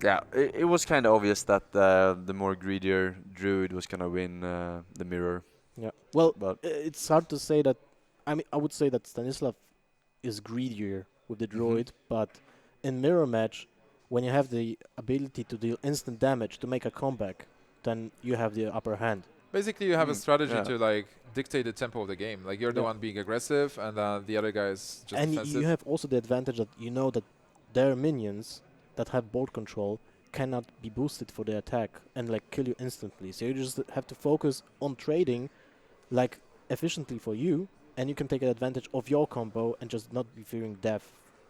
Yeah, it was kind of obvious that the more greedier druid was gonna win the mirror, Yeah. Well, but it's hard to say that. I mean, I would say that Stanislav is greedier with the mhm. druid, but in mirror match, when you have the ability to deal instant damage to make a comeback, then you have the upper hand. Basically, you have a strategy Yeah, to like dictate the tempo of the game. Like you're the Yeah. one being aggressive, and the other guy is just And you defensive. have also the advantage that you know that their minions that have board control cannot be boosted for the attack and like kill you instantly. So you just have to focus on trading like efficiently for you, and you can take advantage of your combo and just not be fearing death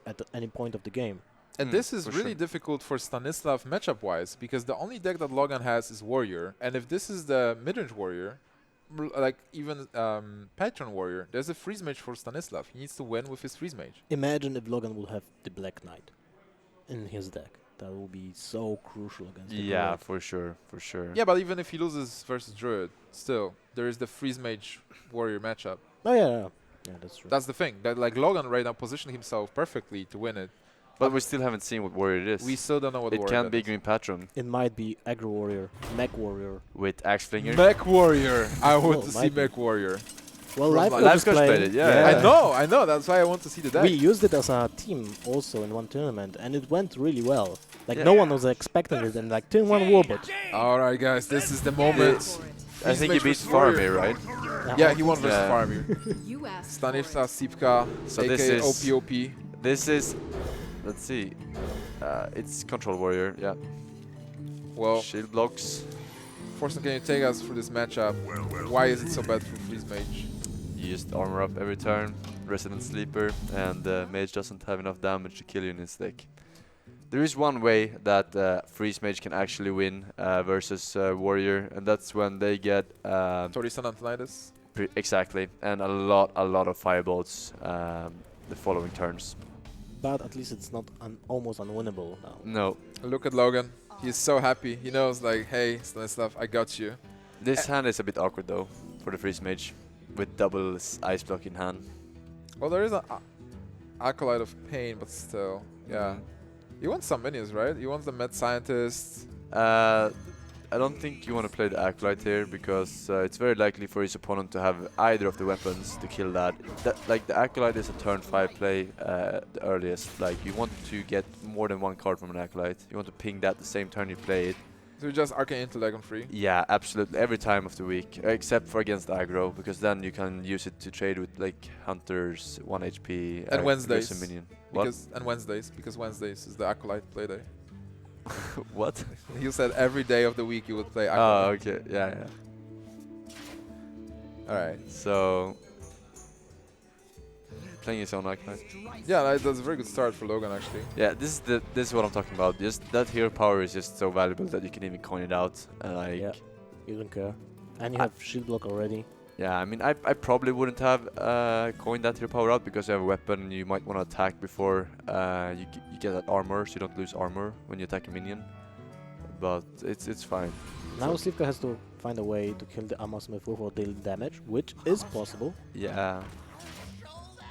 at any point of the game. And this is for really sure. difficult for Stanislav matchup-wise, because the only deck that Logan has is Warrior, and if this is the mid-range Warrior, like even Patron Warrior, there's a freeze mage for Stanislav. He needs to win with his freeze mage. Imagine if Logan would have the Black Knight in his deck. That would be so crucial against the Yeah, Druid. for sure, for sure. Yeah, but even if he loses versus Druid, still there is the freeze mage Warrior matchup. Oh yeah, that's true. That's the thing. That like Logan right now positioned himself perfectly to win it. But we still haven't seen what warrior it is. We still don't know what It Warrior can that be is. Green Patron It might be Aggro Warrior, Mech Warrior. with Axe Flinger. Mech Warrior. I want Well, to see might be. Mech Warrior. Well, From Live Live Coach is Coach played playing. it, yeah. I know. That's why I want to see the deck. We used it as a team also in one tournament, and it went really well. Like Yeah. no one was expecting it, and like Team 1 Warbot. All right, guys, this is the moment. I think he Freeze beat mage versus Warrior. Faramir, right? Yeah, he won versus Yeah. Faramir. StanCifka, So this aka is- OPOP. This is, let's see, it's Control Warrior, yeah. Well, Shield blocks. Forsen, can you take us through this matchup? Why is it so bad for Freeze Mage? You just armor up every turn, Resident Sleeper, and Mage doesn't have enough damage to kill you in his deck. There is one way that Freeze Mage can actually win versus Warrior, and that's when they get Torisan Antonidas? exactly, and a lot of firebolts the following turns. But at least it's not almost unwinnable now. No, Look at Logan. He's so happy. He knows, like, hey, Stanislav, I got you. this hand is a bit awkward though for the Freeze Mage, with double ice block in hand. Well, there is an Acolyte of Pain, but still. Yeah. You want some minions, right? You want the Med Scientist. I don't think you want to play the Acolyte here, because it's very likely for his opponent to have either of the weapons to kill that. Like the Acolyte is a turn 5 play the earliest. Like you want to get more than one card from an Acolyte. You want to ping that the same turn you play it. So you just Arcane Intellect on free. Yeah, absolutely. Every time of the week, except for against aggro, because then you can use it to trade with like Hunters, 1 HP, And Wednesdays. aggressive minion. What? Because Wednesdays is the Acolyte play day. What? You said every day of the week you would play Oh, Acolyte. okay. Yeah, yeah. Alright. So playing his own Acolyte. Yeah, that's a very good start for Logan, actually. Yeah, this is what I'm talking about. Just that hero power is just so valuable that you can even coin it out. Like, Yeah, you don't care. And you I- have shield block already. yeah, I mean, I probably wouldn't have coined that hero power out, because you have a weapon. You might want to attack before you get that armor, so you don't lose armor when you attack a minion. But it's fine. Now Sivka has to find a way to kill the Armor Smith without dealing damage, which is possible. Yeah.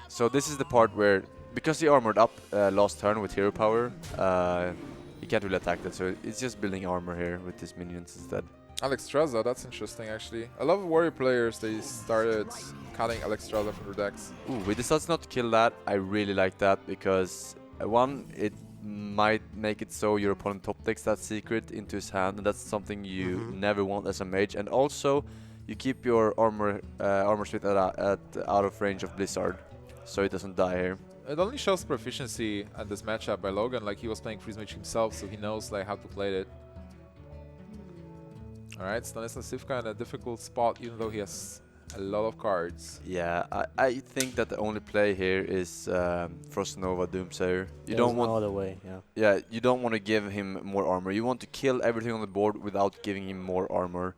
So this is the part where, because he armored up last turn with hero power, he can't really attack that. So it's just building armor here with his minions instead. Alexstrasza, that's interesting, actually. A lot of Warrior players, they started cutting Alexstrasza from their decks. Ooh, with the stats not to kill that, I really like that, because one, it might make it so your opponent top decks that secret into his hand, and that's something you never want as a mage. And also, you keep your armor smith at out of range of Blizzard, so it doesn't die here. It only shows proficiency at this matchup by Logan, like he was playing Freeze Mage himself, so he knows like how to play it. Alright, StanCifka in a difficult spot, even though he has a lot of cards. Yeah, I think that the only play here is Frost Nova Doomsayer. You There's don't no want, other way, yeah. yeah, you don't want to give him more armor. You want to kill everything on the board without giving him more armor,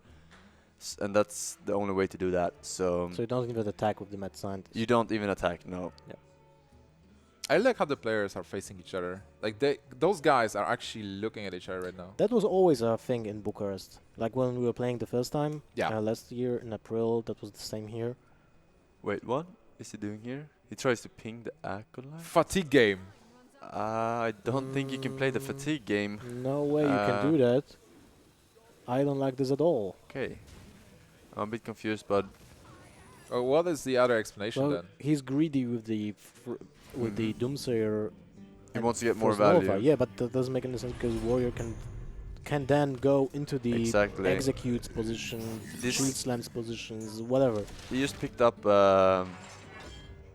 and that's the only way to do that. So So you don't even attack with the Mad Scientist. you don't even attack. No. I like how the players are facing each other. Like those guys are actually looking at each other right now. That was always a thing in Bucharest. Like when we were playing the first time, Yeah. last year in April, that was the same here. Wait, what is he doing here? He tries to ping the Acolyte. Fatigue game. I don't think you can play the fatigue game. No way you can do that. I don't like this at all. Okay. I'm a bit confused, but What is the other explanation Well, then? he's greedy with the Doomsayer. he and wants to get more Frost Nova. value. Yeah, but that doesn't make any sense because Warrior can then go into the Exactly. executes position, This- shield slams positions, whatever. He just picked up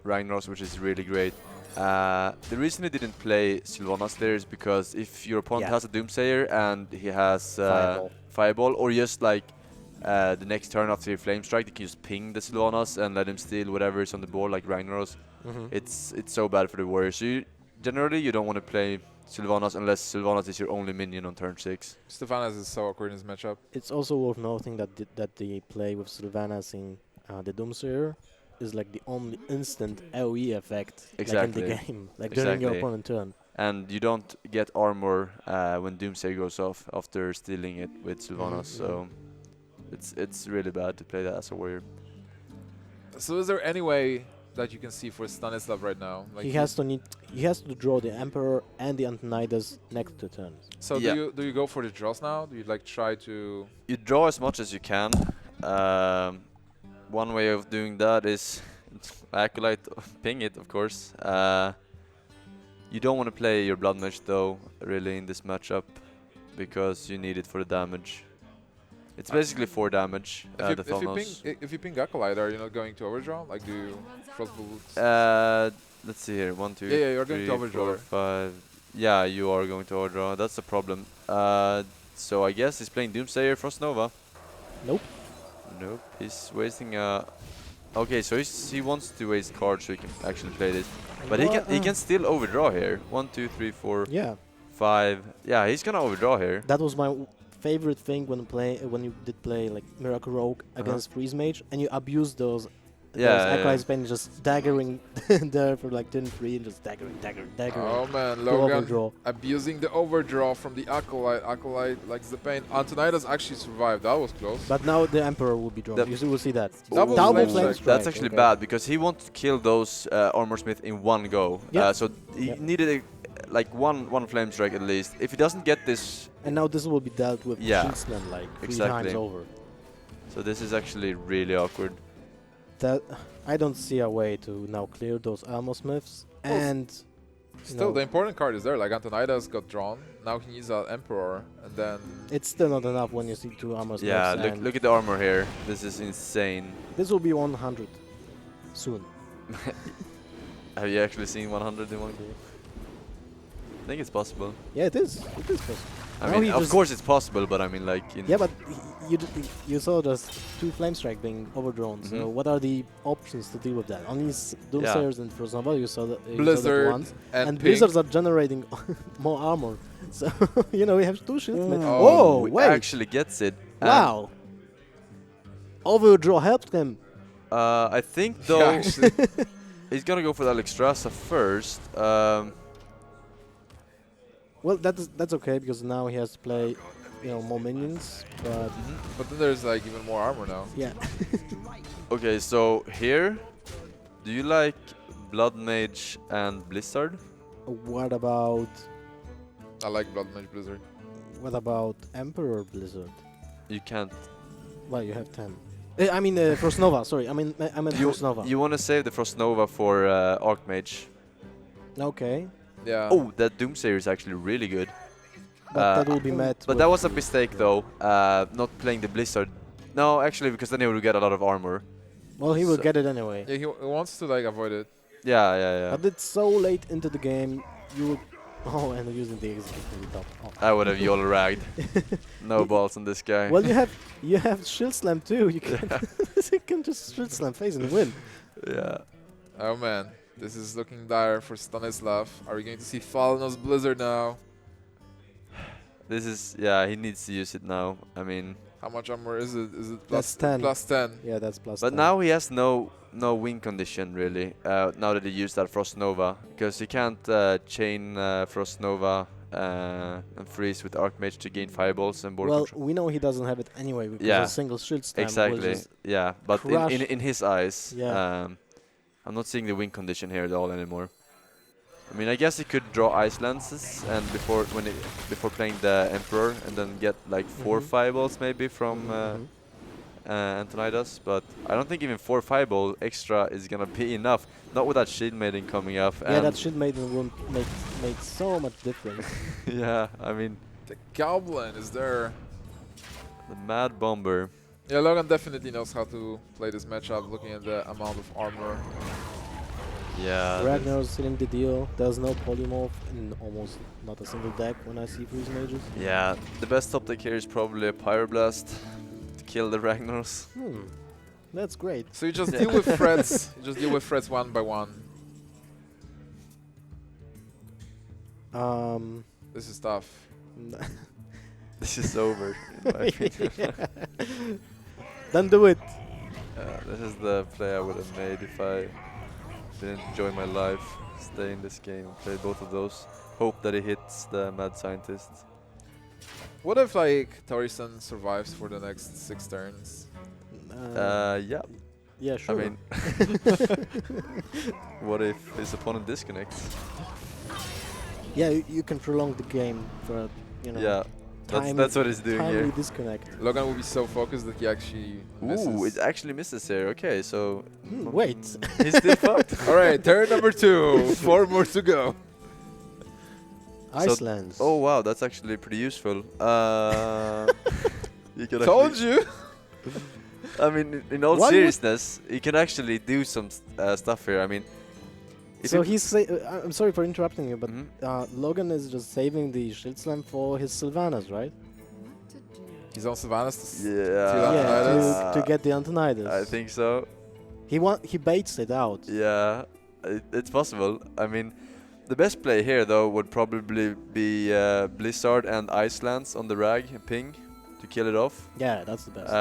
Ragnaros, which is really great. The reason he didn't play Sylvanas there is because if your opponent Yeah. has a Doomsayer and he has Fireball. Fireball, or just like the next turn after your Flame Strike, they can just ping the Sylvanas and let him steal whatever is on the board, like Ragnaros. It's so bad for the Warrior. So generally you don't want to play Sylvanas unless Sylvanas is your only minion on turn 6. Stefanas is so awkward in this matchup. It's also worth noting that the play with Sylvanas in the Doomsayer is like the only instant AoE effect Exactly. like in the game, like during your Exactly. opponent turn. And you don't get armor when Doomsayer goes off after stealing it with Sylvanas, so it's really bad to play that as a Warrior. So is there any way that you can see for Stanislav right now? Like He has to draw the Emperor and the Antonidas next to turn. So Yeah. do you go for the draws now? Do you like try to? You draw as much as you can. One way of doing that is Acolyte, ping it, of course. You don't want to play your Blood Mage though, really, in this matchup, because you need it for the damage. It's basically 4 damage, the Thanos. If you ping Acolyte, are you not going to overdraw? Like do you Frostbolt? Let's see here. 1, 2, Yeah, you're going to 3, overdraw. 4, 5. Yeah, you are going to overdraw. That's the problem. So I guess he's playing Doomsayer Frost Nova. Nope. Nope. He's wasting a. Okay, so he wants to waste cards so he can actually play this. But he can still overdraw here. 1, 2, 3, 4, Yeah, 5. Yeah, he's gonna overdraw here. that was my favorite thing when you did play like Miracle Rogue against Freeze Mage, and you abuse those. Yeah, Acolytes Pain just daggering there for like turn 3 and just daggering. Oh man, to Logan overdraw. abusing the overdraw from the Acolyte. Acolyte likes the pain. Antonidas actually survived. That was close. But now the Emperor will be drawn. The- You will see that. Double Double flame flame strike. strike. That's actually okay. bad because he wants to kill those Armor Smith in one go. Yeah. So he Yeah. needed like one Flame Strike at least. If he doesn't get this, And now this will be dealt with Yeah. Shield Slam like 3 Exactly. times over. so this is actually really awkward. That I don't see a way to now clear those Armor Smiths. Well, And Still, no. the important card is there. Like Antonidas got drawn. Now he needs an Emperor, and then it's still not enough when you see 2 Armor Smiths. Yeah, and look at the armor here. This is insane. this will be 100 soon. Have you actually seen 100 in one go? I think it's possible. Yeah, it is. It is possible. I Now he mean, of just- course it's possible, but I mean, like, in Yeah, but you saw just 2 Flame Strike being overdrawn. So Mhm. what are the options to deal with that? Only Doomsayers and for example you saw that, Blizzard once. and, And ping. Blizzards are generating more armor. So, you know, we have 2 shield smiths. Oh, Whoa, he wait. actually gets it. And, Wow. Overdraw helped him. I think Yeah, though actually. he's gonna go for the Alexstrasza first. Well, that's okay because now he has to play, you know, more minions. But But then there's like even more armor now. yeah, Okay, so here, do you like Blood Mage and Blizzard? what about Blood Mage Blizzard. Emperor Blizzard? You can't. Well, you have 10. I mean Frost Nova. Sorry, I meant Frost Nova. You want to save the Frost Nova for Archmage. Okay, Yeah. Oh, that Doomsayer is actually really good. but that will be met. But that was a mistake though, not playing the Blizzard. No, actually, because then he will get a lot of armor. well, he will so- get it anyway. Yeah, he wants to like avoid it. Yeah. But it's so late into the game. You would. Oh, and using the execute from the top. Oh. I would have YOLO ragged. No balls on this guy. Well, you have Shield Slam too. You can you can just Shield Slam face and win. Yeah. Oh man, this is looking dire for Stanislav. Are we going to see Falnos Blizzard now? This is, yeah, he needs to use it now. I mean, How much armor is it? Is it That's plus 10. plus 10? Yeah, that's plus. but 10. now he has no win condition really. Now that he used that Frost Nova, because he can't chain Frost Nova and freeze with Archmage to gain fireballs and board well, control. we know he doesn't have it anyway because Yeah. a single Shield Slam will Exactly. just Yeah, but crush- in his eyes, Yeah. I'm not seeing the win condition here at all anymore. I mean, I guess he could draw Ice Lances and before playing the Emperor and then get like 4 fireballs maybe from Antonidas, but I don't think even 4 fireball extra is gonna be enough. Not with that Shield Maiden coming up. Yeah, that Shield Maiden will make so much difference. Yeah, I mean, The Goblin is there. the Mad Bomber. Yeah, Logan definitely knows how to play this matchup, looking at the amount of armor. Yeah. Ragnar's sealing the deal. There's no polymorph in almost not a single deck when I see Freeze Mages. Yeah, the best top deck here is probably a Pyroblast to kill the Ragnars. That's great. So you just deal with threats. You just deal with threats one by one. This is tough. This is over, in my opinion. Then do it. This is the play I would have made if I didn't enjoy my life. Stay in this game and play both of those. Hope that he hits the Mad Scientist. What if like Torisan survives for the next 6 turns? Yeah. Yeah, sure. I mean, what if his opponent disconnects? yeah, you can prolong the game for, you know, Yeah, that's what he's doing timely here. disconnect. Logan will be so focused that he actually misses. Ooh, it actually misses here. Okay, so Wait. he's still fucked. All right, turn number 2. 4 more to go. Icelands. Oh wow, that's actually pretty useful. You can Told you. I mean, in all Why would- seriousness, he can actually do some stuff here. I mean, if So it- he's I'm sorry for interrupting you, but Mhm. Logan is just saving the Shield Slam for his Sylvanas, right? He's on Sylvanas. Yeah, Yeah, to get the Antonidas. I think so. He baits it out. Yeah, it's possible. I mean, the best play here though would probably be Blizzard and Icelands on the Rag ping to kill it off. Yeah, that's the best.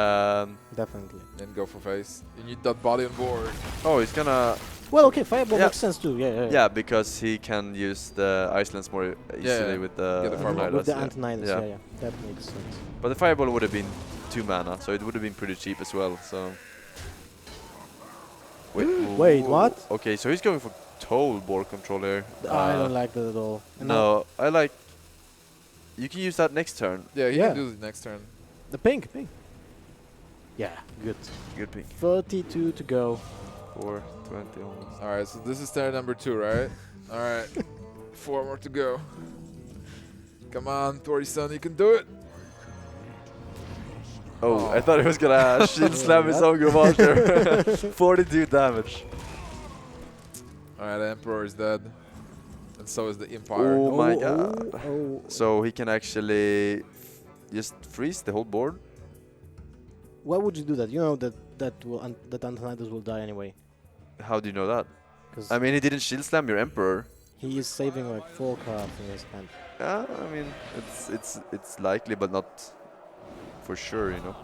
Definitely. And go for face. You need that body on board. Oh, he's gonna. Well, okay, Fireball Yeah. makes sense too. Yeah. Yeah, because he can use the Icelands more easily yeah. with the Get the Fireball. With the yeah. Antonidas, Yeah. yeah, that makes sense. But the Fireball would have been 2 mana, so it would have been pretty cheap as well. So. Wait, what? Okay, so he's going for Toll board control here. I don't like that at all. And now No, I like. You can use that next turn. Yeah, he Yeah. can do it next turn. the pink. Yeah, good. Good pick. 32 to go. 420 almost. All right, so this is turn number 2, right? All right, 4 more to go. Come on, Torisan, you can do it. Oh, I thought he was gonna shield slam his own Gravage there. 42 damage. All right, the Emperor is dead. And so is the Empire. Oh my god. Oh. So he can actually just freeze the whole board? Why would you do that? You know that Antonidas will die anyway. How do you know that? Because I mean, he didn't shield slam your Emperor. he is saving like 4 cards in his hand. I mean, it's likely, but not for sure, you know.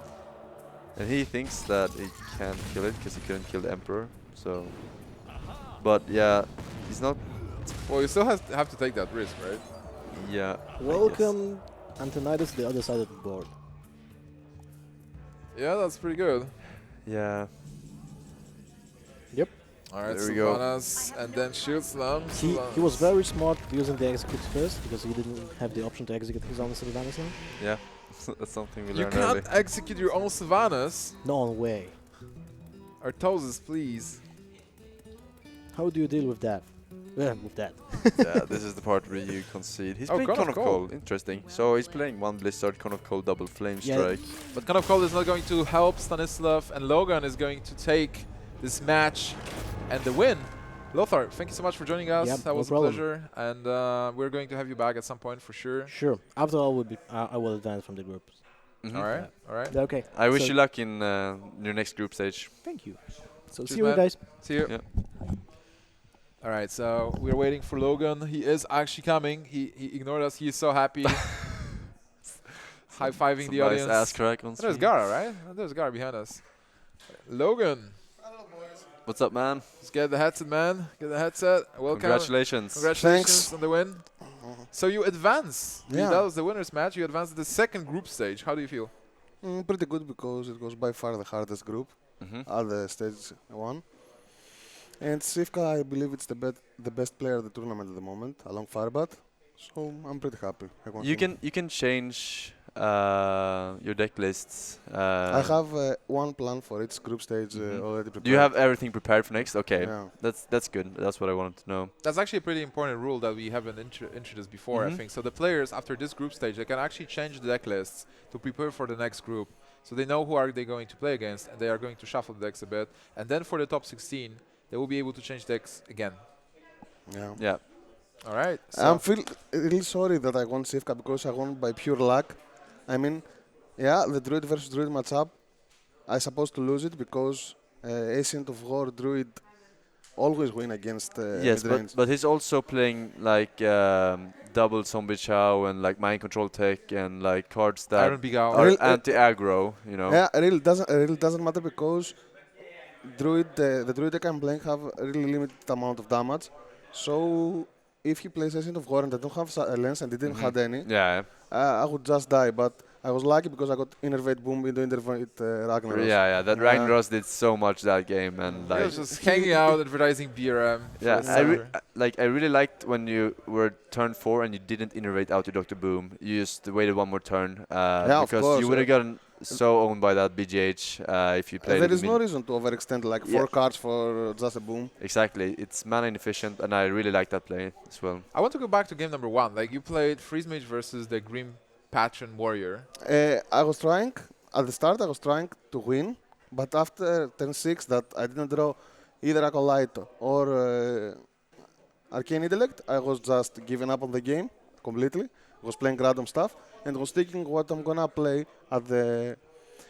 And he thinks that he can kill it because he couldn't kill the Emperor. So, but yeah, he's not. Well, you still have to take that risk, right? Yeah. I guess. Welcome, Antonidas, the other side of the board. Yeah, that's pretty good. Yeah. Yep. All right, There we go. Sylvanas, and then Shield Slam. He was very smart using the execute first because he didn't have the option to execute his own Sylvanas now. Yeah. That's something we You learned early. can't execute your own Sylvanas. No way. Artosis, please. How do you deal with that? With that. Yeah, this is the part where you concede. He's Oh, playing Cone Cone of of Cold. Cold. Interesting. So he's playing 1 Blizzard, Cone of Cold, double Flame Yeah. Strike. But Kind of Cold is not going to help Stanislav, and Logan is going to take this match and the win. Lothar, thank you so much for joining us. Yep, that no was a problem. pleasure, and we're going to have you back at some point for sure. Sure. After all, I will advance from the groups. Mhm. All right, all right. Okay. I wish so you luck in your next group stage. Thank you. So Cheers, see you man. guys. See you. Yeah. All right, so we're waiting for Logan. He is actually coming. He ignored us. He is so happy. High-fiving Some the nice audience. ass crack on Oh, there's stream. Gara, right? Oh, there's Gara behind us. Logan, What's up, man? let's get the headset, man. Get the headset. Welcome. Congratulations. Congratulations on the win. So you advance. Yeah. That was the winner's match. You advanced to the second group stage. How do you feel? Pretty good because it was by far the hardest group. Mhm. All the stage 1. And Sifka, I believe it's the best player at the tournament at the moment, along Firebat. So I'm pretty happy. You can change your deck lists. I have one plan for each group stage already prepared. Do you have everything prepared for next? Okay, Yeah. that's good. That's what I wanted to know. That's actually a pretty important rule that we haven't introduced before, I think. So the players, after this group stage, they can actually change the deck lists to prepare for the next group. So they know who are they going to play against, and they are going to shuffle the decks a bit. And then for the top 16, they will be able to change decks again. Yeah. Yeah. All right. So I'm feel really sorry that I won Sifka because I won by pure luck. I mean, yeah, the Druid versus Druid matchup, I supposed to lose it because Ancient of War Druid always win against Yes, mid-range. but he's also playing like double zombie chow and like mind control tech and like cards that Iron Begal. are Real- anti-aggro. You know. Yeah, it really doesn't matter because Druid, the Druid deck I'm playing have a really limited amount of damage. So if he plays Ancient of War and I don't have lens and didn't have any, Yeah. I would just die. But I was lucky because I got Innervate Boom into Innervate Ragnaros. Yeah. That Ragnaros did so much that game, and He like was just hanging out, advertising BRM. for yeah, the summer. I really liked when you were turn 4 and you didn't innervate out your Dr. Boom. You just waited one more turn Yeah, of because course, you would have gotten so owned by that BGH if you played. There it is no reason to overextend like 4 cards for just a boom. Exactly, it's mana inefficient, and I really like that play as well. I want to go back to game number 1. Like you played Freeze Mage versus the Grim Patron Warrior. I was trying, at the start I was trying to win, but after turn 6 that I didn't draw either Acolyte or Arcane Intellect, I was just giving up on the game completely. I was playing random stuff and was thinking what I'm gonna play at the...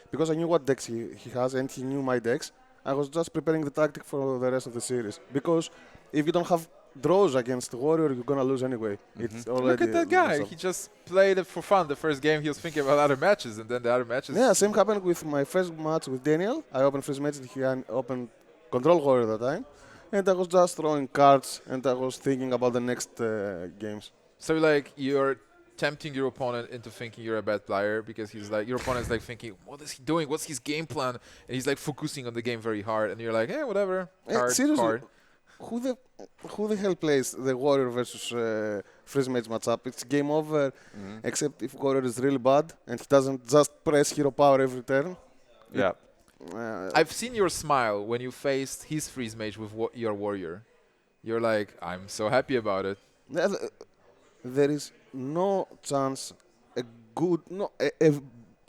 Because I knew what decks he has and he knew my decks, I was just preparing the tactic for the rest of the series. Because if you don't have draws against Warrior, you're gonna lose anyway. It's already Look at that guy. He just played it for fun. The first game he was thinking about other matches, and then the other matches. Yeah, same happened with my first match with Daniel. I opened first match and he opened Control Warrior that time. And I was just throwing cards and I was thinking about the next games. So like you're tempting your opponent into thinking you're a bad player because he's like your opponent's like thinking, what is he doing? What's his game plan? And he's like focusing on the game very hard, and you're like, hey, whatever. Card, seriously, card. who the hell plays the Warrior versus Freeze Mage matchup? It's game over, except if Warrior is really bad and he doesn't just press hero power every turn. Yeah. I've seen your smile when you faced his Freeze Mage with your Warrior. You're like, I'm so happy about it. There is no chance a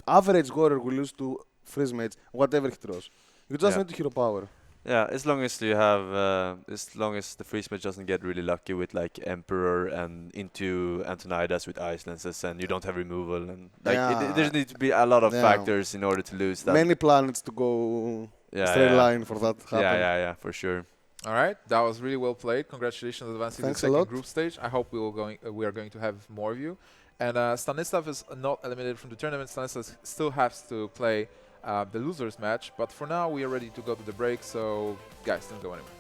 average Warrior will lose to Freeze Mage, whatever he throws. You just need hero power. Yeah, as long as you have, as long as the freeze match doesn't get really lucky with like Emperor and into Antonidas with ice lenses, and you don't have removal, and like there need to be a lot of factors in order to lose that. Many planets to go straight line for that to happen. Yeah, for sure. All right, that was really well played. Congratulations on advancing to the second group stage. I hope we are going to have more of you. And StanCifka is not eliminated from the tournament. StanCifka still has to play the losers match, but for now we are ready to go to the break. So guys, don't go anywhere.